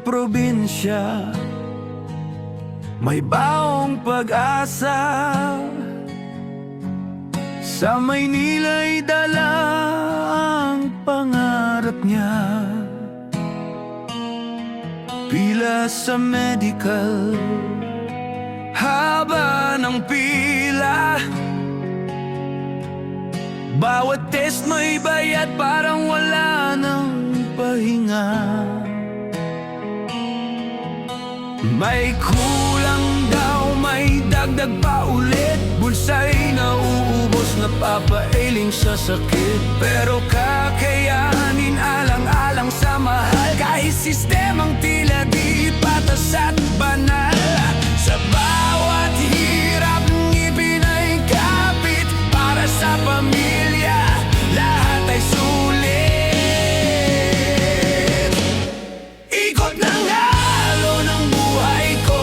probinsya, may baong pag-asa. Sa Maynila'y dala ang pangarap niya. Pila sa medical, haba ng pila. Bawat test may bayad, parang wala ng pahinga. May kulang daw, may dagdag pa ulit. Bulsa'y nauubos, napapailing sa sakit. Pero kakayanin alang-alang sa mahal. Kahit sistemang tila di patas at banal. Sa bawat hirap ngipin ay kapit. Para sa pamilya, lahat ay sulit. Ikot ng halo ng buhay ko,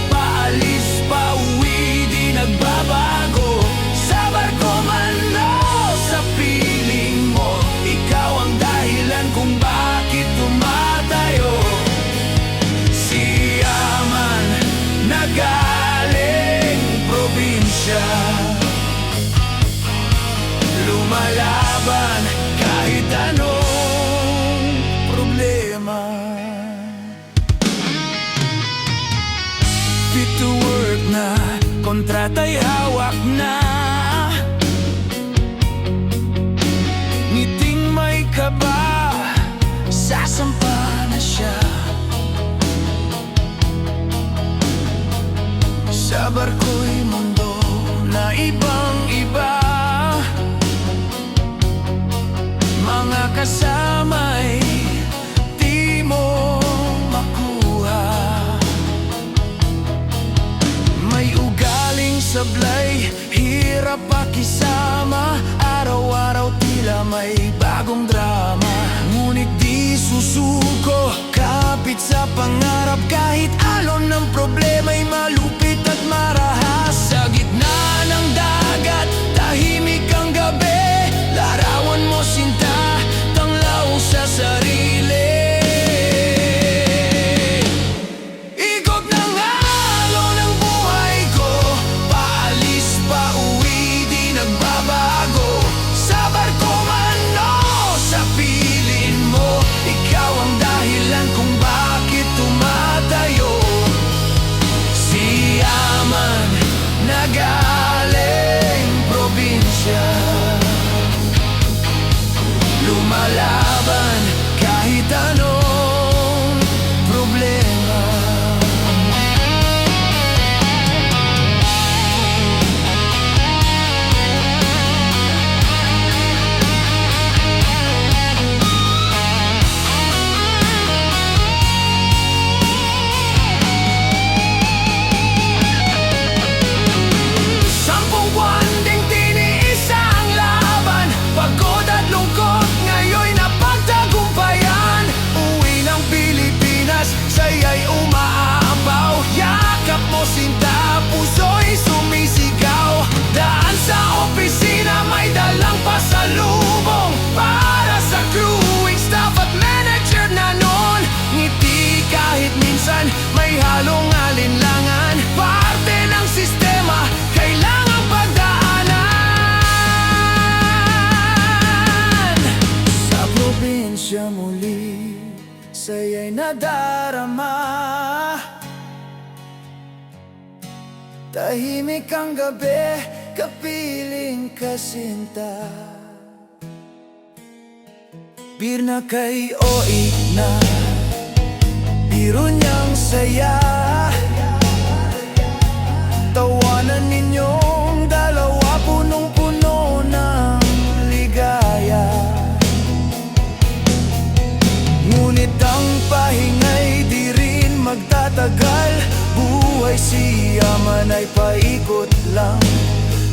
paalis pa uwi, di nagbabago. Sa barko man o sa piling mo, ikaw ang dahilan kung bakit tumatayo. Siya man na galing probinsya, lumalaban kahit anong problema. Fit to work na, kontrata'y hawak na. Ngiting may kaba, sasampa na siya. Sa barko'y mundo na ibang-iba. Mga kasama'y di mo makuha. May ugaling sablay, hirap pakisama. Araw-araw tila may bagong drama. Ngunit di susuko, kapit sa pangarap. Kahit alon ng problema'y malupit at marahas. Sa gitna ng dagat, tahimik ang gabi. Larawan mo sinta, tanglaw sa sarili. Ikot ng halo ng buhay ko, paalis pa uwi, di nagbabago. Sa barko man o sa piling mo, ikaw ang dahilan kung bakit tumatayo. Siya man na galing probinsya, lumalaban kahit anong problema. Sampung buwan ding tiniis ang laban. Pagod at lungkot, ngayon'y napagtagumpayan. Uwi ng Pilipinas, saya'y umaapaw. Yakap mo sinta, puso'y sumisigaw. Daan sa opisina, may dalang pasalubong. Para sa crewing staff at manager na noon. Ngiti kahit minsan, may halong alinlangan. Parte ng sistema, kailangang pagdaanan. Sa probinsya muli, saya'y nadarama. Tahimik ang gabi, kapiling kasinta. Birna kay OE na, biro niyang saya. Tawanan ninyong dalawa, punong-puno ng ligaya. Ngunit ang pahinga'y di rin magtatagal. Buhay siya man ay paikot lang.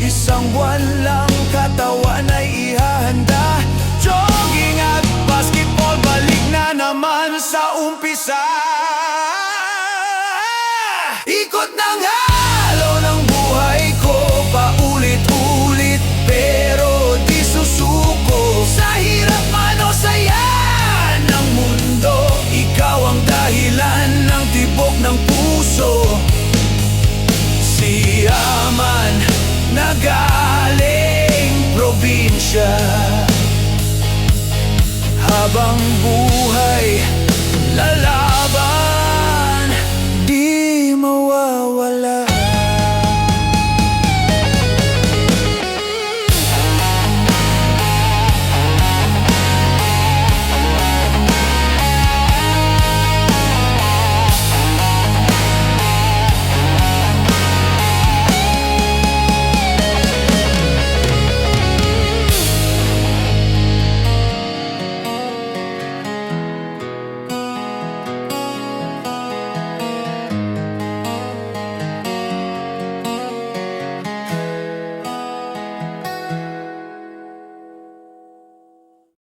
Isang buwan lang, katawan ay ihahanda. Jogging at basketball, balik na naman sa umpisa. Ikot ng